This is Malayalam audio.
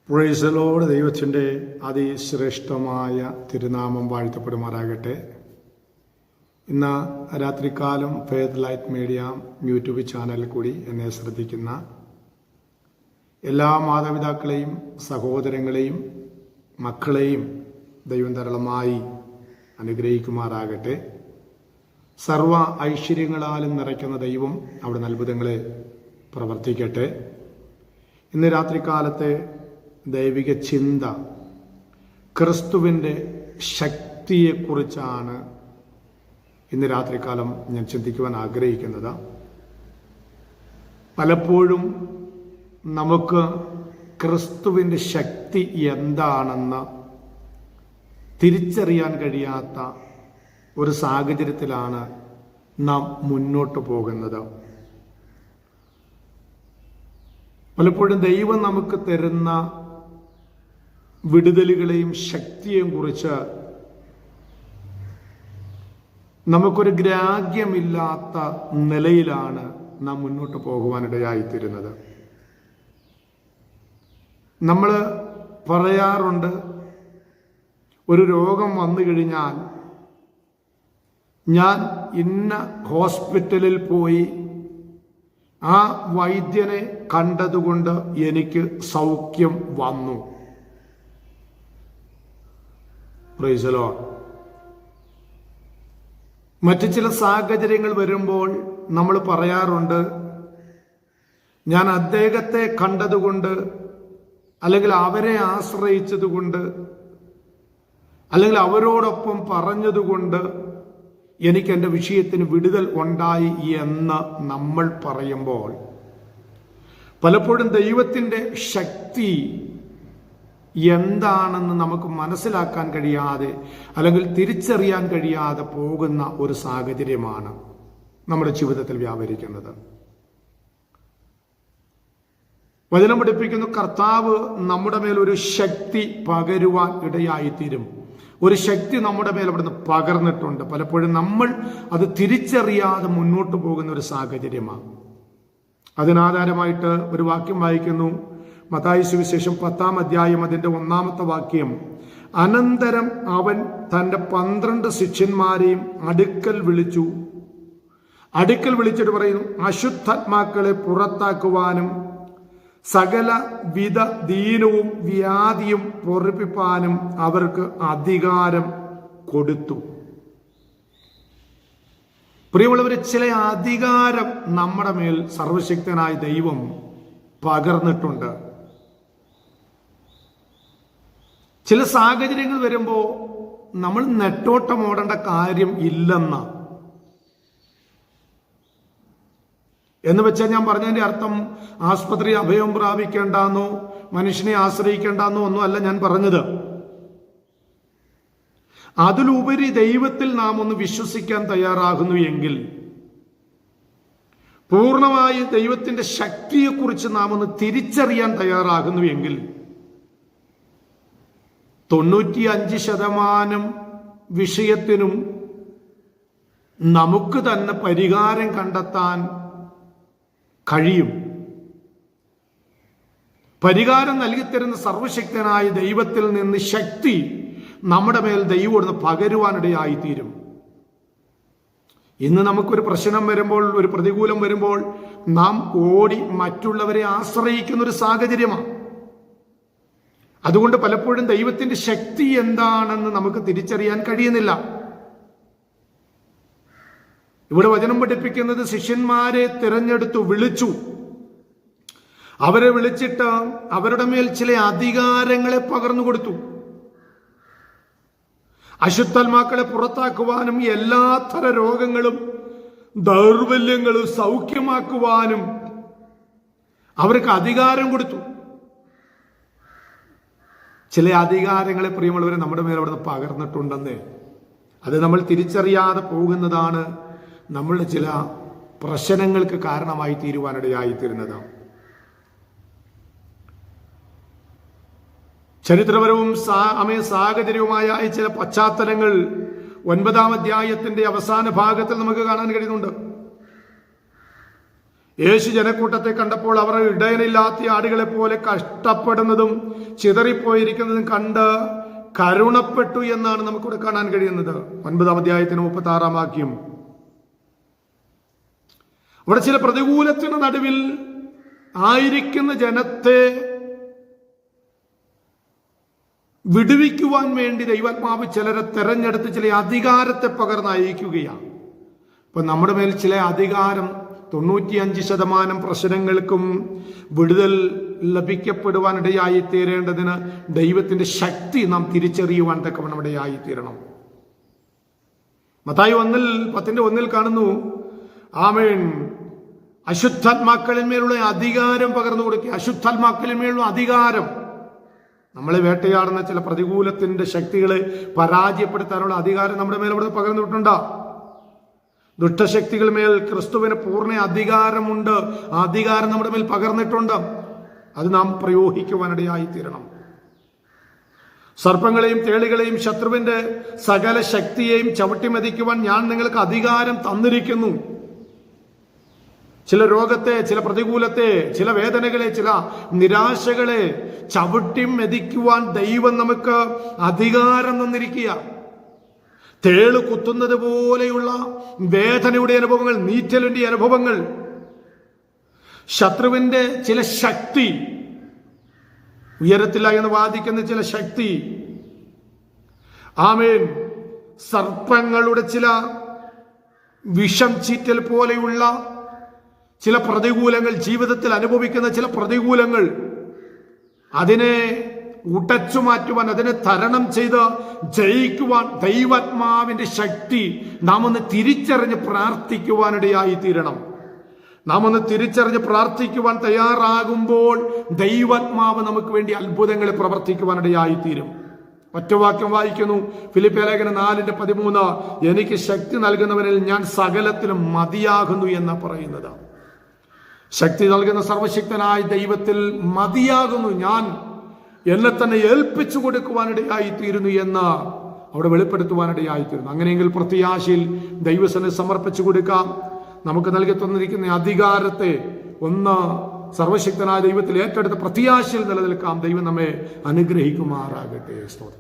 Praise the Lord. ദൈവത്തിൻ്റെ അതിശ്രേഷ്ഠമായ തിരുനാമം വാഴ്ത്തപ്പെടുമാറാകട്ടെ. ഇന്ന് രാത്രികാലം ഫെയ്ത്ത് ലൈറ്റ് മീഡിയ യൂട്യൂബ് ചാനലിൽ കൂടി എന്നെ ശ്രദ്ധിക്കുന്ന എല്ലാ മാതാപിതാക്കളെയും സഹോദരങ്ങളെയും മക്കളെയും ദൈവം ധാരാളമായി അനുഗ്രഹിക്കുമാറാകട്ടെ. സർവ ഐശ്വര്യങ്ങളാലും നിറയ്ക്കുന്ന ദൈവം അവിടുന്ന് അത്ഭുതങ്ങളെ പ്രവർത്തിക്കട്ടെ. ഇന്ന് രാത്രികാലത്തെ ദൈവിക ചിന്ത ക്രിസ്തുവിൻ്റെ ശക്തിയെക്കുറിച്ചാണ് ഇന്ന് രാത്രികാലം ഞാൻ ചിന്തിക്കുവാൻ ആഗ്രഹിക്കുന്നത്. പലപ്പോഴും നമുക്ക് ക്രിസ്തുവിൻ്റെ ശക്തി എന്താണെന്ന് തിരിച്ചറിയാൻ കഴിയാത്ത ഒരു സാഹചര്യത്തിലാണ് നാം മുന്നോട്ട് പോകുന്നത്. പലപ്പോഴും ദൈവം നമുക്ക് തരുന്ന വിടുതലുകളെയും ശക്തിയെയും കുറിച്ച് നമുക്കൊരു ഗ്രാഹ്യമില്ലാത്ത നിലയിലാണ് നാം മുന്നോട്ട് പോകുവാനിടയായിത്തീരുന്നത്. നമ്മൾ പറയാറുണ്ട്, ഒരു രോഗം വന്നു കഴിഞ്ഞാൽ ഞാൻ ഇന്ന ഹോസ്പിറ്റലിൽ പോയി ആ വൈദ്യനെ കണ്ടതുകൊണ്ട് എനിക്ക് സൗഖ്യം വന്നു. Praise the Lord. മറ്റു ചില സാഹചര്യങ്ങൾ വരുമ്പോൾ നമ്മൾ പറയാറുണ്ട്, ഞാൻ അദ്ദേഹത്തെ കണ്ടതുകൊണ്ട്, അല്ലെങ്കിൽ അവരെ ആശ്രയിച്ചതുകൊണ്ട്, അല്ലെങ്കിൽ അവരോടൊപ്പം പറഞ്ഞതുകൊണ്ട് എനിക്ക് എൻ്റെ വിഷയത്തിന് വിടുതൽ ഉണ്ടായി എന്ന് നമ്മൾ പറയുമ്പോൾ പലപ്പോഴും ദൈവത്തിൻ്റെ ശക്തി എന്താണെന്ന് നമുക്ക് മനസ്സിലാക്കാൻ കഴിയാതെ അല്ലെങ്കിൽ തിരിച്ചറിയാൻ കഴിയാതെ പോകുന്ന ഒരു സാഹചര്യമാണ് നമ്മുടെ ജീവിതത്തിൽ വ്യാപരിക്കുന്നത്. വചനം പഠിപ്പിക്കുന്നു, കർത്താവ് നമ്മുടെ മേൽ ഒരു ശക്തി പകരുവാൻ ഇടയായിത്തീരും. ഒരു ശക്തി നമ്മുടെ മേൽ അവിടുന്ന് പകർന്നിട്ടുണ്ട്. പലപ്പോഴും നമ്മൾ അത് തിരിച്ചറിയാതെ മുന്നോട്ട് പോകുന്ന ഒരു സാഹചര്യമാണ്. അതിനാധാരമായിട്ട് ഒരു വാക്യം വായിക്കുന്നു. മത്തായി സുവിശേഷം 10-ാം അധ്യായം അതിൻ്റെ 1-ാമത്തെ വാക്യം. അനന്തരം അവൻ തൻ്റെ 12 ശിഷ്യന്മാരെയും അടുക്കൽ വിളിച്ചിട്ട് പറയുന്നു, അശുദ്ധാത്മാക്കളെ പുറത്താക്കുവാനും സകല വിധ ദീനവും വ്യാധിയും പൊറിപ്പിപ്പാനും അവർക്ക് അധികാരം കൊടുത്തു. പ്രിയമുള്ളവരെ, ചില അധികാരം നമ്മുടെ മേൽ സർവശക്തനായ ദൈവം പകർന്നിട്ടുണ്ട്. ചില സാഹചര്യങ്ങൾ വരുമ്പോൾ നമ്മൾ നെട്ടോട്ടം ഓടേണ്ട കാര്യം ഇല്ലെന്ന് എന്ന് വെച്ചാൽ ഞാൻ പറഞ്ഞതിന്റെ അർത്ഥം ആസ്പത്രി അഭയം പ്രാപിക്കേണ്ടെന്നോ മനുഷ്യനെ ആശ്രയിക്കേണ്ടെന്നോ ഒന്നും അല്ല ഞാൻ പറഞ്ഞത്. അതിലുപരി ദൈവത്തിൽ നാം ഒന്ന് വിശ്വസിക്കാൻ തയ്യാറാകുന്നു എങ്കിൽ, പൂർണ്ണമായി ദൈവത്തിന്റെ ശക്തിയെക്കുറിച്ച് നാം ഒന്ന് തിരിച്ചറിയാൻ തയ്യാറാകുന്നു എങ്കിൽ 95% വിഷയത്തിനും നമുക്ക് തന്നെ പരിഹാരം കണ്ടെത്താൻ കഴിയും. പരിഹാരം നൽകിത്തരുന്ന സർവശക്തനായ ദൈവത്തിൽ നിന്ന് ശക്തി നമ്മുടെ മേൽ ദൈവം പകരുവാനിടയായിത്തീരും. ഇന്ന് നമുക്കൊരു പ്രശ്നം വരുമ്പോൾ, ഒരു പ്രതികൂലം വരുമ്പോൾ നാം ഓടി മറ്റുള്ളവരെ ആശ്രയിക്കുന്ന ഒരു സാഹചര്യമാണ്. അതുകൊണ്ട് പലപ്പോഴും ദൈവത്തിന്റെ ശക്തി എന്താണെന്ന് നമുക്ക് തിരിച്ചറിയാൻ കഴിയുന്നില്ല. ഇവിടെ വചനം പഠിപ്പിക്കുന്നത്, ശിഷ്യന്മാരെ തിരഞ്ഞെടുത്തു, വിളിച്ചു. അവരെ വിളിച്ചിട്ട് അവരുടെ മേൽ ചില അധികാരങ്ങളെ പകർന്നു കൊടുത്തു. അശുദ്ധാത്മാക്കളെ പുറത്താക്കുവാനും എല്ലാത്തര രോഗങ്ങളും ദൗർബല്യങ്ങളും സൗഖ്യമാക്കുവാനും അവർക്ക് അധികാരം കൊടുത്തു. ചില അധികാരങ്ങളെ പ്രിയമുള്ളവരെ നമ്മുടെ മേൽ അവിടുന്ന് പകർന്നിട്ടുണ്ടെന്ന് അത് നമ്മൾ തിരിച്ചറിയാതെ പോകുന്നതാണ് നമ്മളുടെ ചില പ്രശ്നങ്ങൾക്ക് കാരണമായി തീരുവാനിടയായിത്തീരുന്നത്. ചരിത്രപരവും സാഹചര്യവുമായ ചില പശ്ചാത്തലങ്ങൾ 9-ാം അധ്യായത്തിന്റെ അവസാന ഭാഗത്തിൽ നമുക്ക് കാണാൻ കഴിയുന്നുണ്ട്. യേശു ജനക്കൂട്ടത്തെ കണ്ടപ്പോൾ അവർ ഇടയനില്ലാത്ത ആടുകളെ പോലെ കഷ്ടപ്പെടുന്നതും ചിതറിപ്പോയിരിക്കുന്നതും കണ്ട് കരുണപ്പെട്ടു എന്നാണ് നമുക്കിവിടെ കാണാൻ കഴിയുന്നത്. 9-ാം അധ്യായത്തിന് 36-ാം വാക്യം. അവിടെ ചില പ്രതികൂലത്തിന് നടുവിൽ ആയിരിക്കുന്ന ജനത്തെ വിടുവിക്കുവാൻ വേണ്ടി ദൈവാത്മാവ് ചിലരെ തെരഞ്ഞെടുത്ത് ചില അധികാരത്തെ പകർന്ന് അയക്കുകയാണ്. ഇപ്പൊ നമ്മുടെ മേൽ ചില അധികാരം 95% പ്രശ്നങ്ങൾക്കും വിടുതൽ ലഭിക്കപ്പെടുവാൻ ഇടയായി തീരേണ്ടതിന് ദൈവത്തിന്റെ ശക്തി നാം തിരിച്ചറിയുവാൻ തക്കവണ്ണം ഇടയായി തീരണം. മത്തായി 10:1 കാണുന്നു, ആമേൻ, അശുദ്ധാത്മാക്കളിന്മേലുള്ള അധികാരം പകർന്നു കൊടുക്കുക. അശുദ്ധാത്മാക്കളിന്മേലുള്ള അധികാരം. നമ്മളെ വേട്ടയാടുന്ന ചില പ്രതികൂലത്തിന്റെ ശക്തികളെ പരാജയപ്പെടുത്താനുള്ള അധികാരം നമ്മുടെ മേൽ അവിടെ പകർന്നു വിട്ടുണ്ടോ? ദുഷ്ടശക്തികൾ മേൽ ക്രിസ്തുവിന് പൂർണ്ണ അധികാരമുണ്ട്. ആ അധികാരം നമ്മുടെ മേൽ പകർന്നിട്ടുണ്ട്. അത് നാം പ്രയോഗിക്കുവാനിടയായി തീരണം. സർപ്പങ്ങളെയും തേളികളെയും ശത്രുവിന്റെ സകല ശക്തിയെയും ചവിട്ടിമതിക്കുവാൻ ഞാൻ നിങ്ങൾക്ക് അധികാരം തന്നിരിക്കുന്നു. ചില രോഗത്തെ, ചില പ്രതികൂലത്തെ, ചില വേദനകളെ, ചില നിരാശകളെ ചവിട്ടി മെതിക്കുവാൻ ദൈവം നമുക്ക് അധികാരം തന്നിരിക്കുക. തേള് കുത്തുന്നത് പോലെയുള്ള വേദനയുടെ അനുഭവങ്ങൾ, നീറ്റലിന്റെ അനുഭവങ്ങൾ, ശത്രുവിന്റെ ചില ശക്തി, ഉയരത്തില്ല എന്ന് വാദിക്കുന്ന ചില ശക്തി, ആമേൻ, സർപ്പങ്ങളുടെ ചില വിഷം ചീറ്റൽ പോലെയുള്ള ചില പ്രതികൂലങ്ങൾ, ജീവിതത്തിൽ അനുഭവിക്കുന്ന ചില പ്രതികൂലങ്ങൾ, അതിനെ ഉടച്ചു മാറ്റുവാൻ, അതിനെ തരണം ചെയ്ത് ജയിക്കുവാൻ ദൈവാത്മാവിന്റെ ശക്തി നാം ഒന്ന് തിരിച്ചറിഞ്ഞ് പ്രാർത്ഥിക്കുവാനിടയായി തീരണം. നാം ഒന്ന് തിരിച്ചറിഞ്ഞ് പ്രാർത്ഥിക്കുവാൻ തയ്യാറാകുമ്പോൾ ദൈവാത്മാവ് നമുക്ക് വേണ്ടി അത്ഭുതങ്ങളെ പ്രവർത്തിക്കുവാനിടയായി തീരും. ഒറ്റവാക്യം വായിക്കുന്നു, ഫിലിപ്പിയ ലേഖനം 4:13, എനിക്ക് ശക്തി നൽകുന്നവനിൽ ഞാൻ സകലത്തിലും മതിയാകുന്നു എന്ന് പറയുന്നത്. ശക്തി നൽകുന്ന സർവശക്തനായ ദൈവത്തിൽ മതിയാകുന്നു ഞാൻ, എന്നെ തന്നെ ഏൽപ്പിച്ചു കൊടുക്കുവാനിടയായി തീരുന്നു എന്ന് അവിടെ വെളിപ്പെടുത്തുവാനിടയായി തീരുന്നു. അങ്ങനെയെങ്കിൽ പ്രത്യാശയിൽ ദൈവസനെ സമർപ്പിച്ചു കൊടുക്കാം. നമുക്ക് നൽകി തന്നിരിക്കുന്ന അധികാരത്തെ ഒന്ന് സർവശക്തനായ ദൈവത്തിൽ ഏറ്റെടുത്ത് പ്രത്യാശയിൽ നിലനിൽക്കാം. ദൈവം നമ്മെ അനുഗ്രഹിക്കുമാറാകട്ടെ. സ്തോത്രം.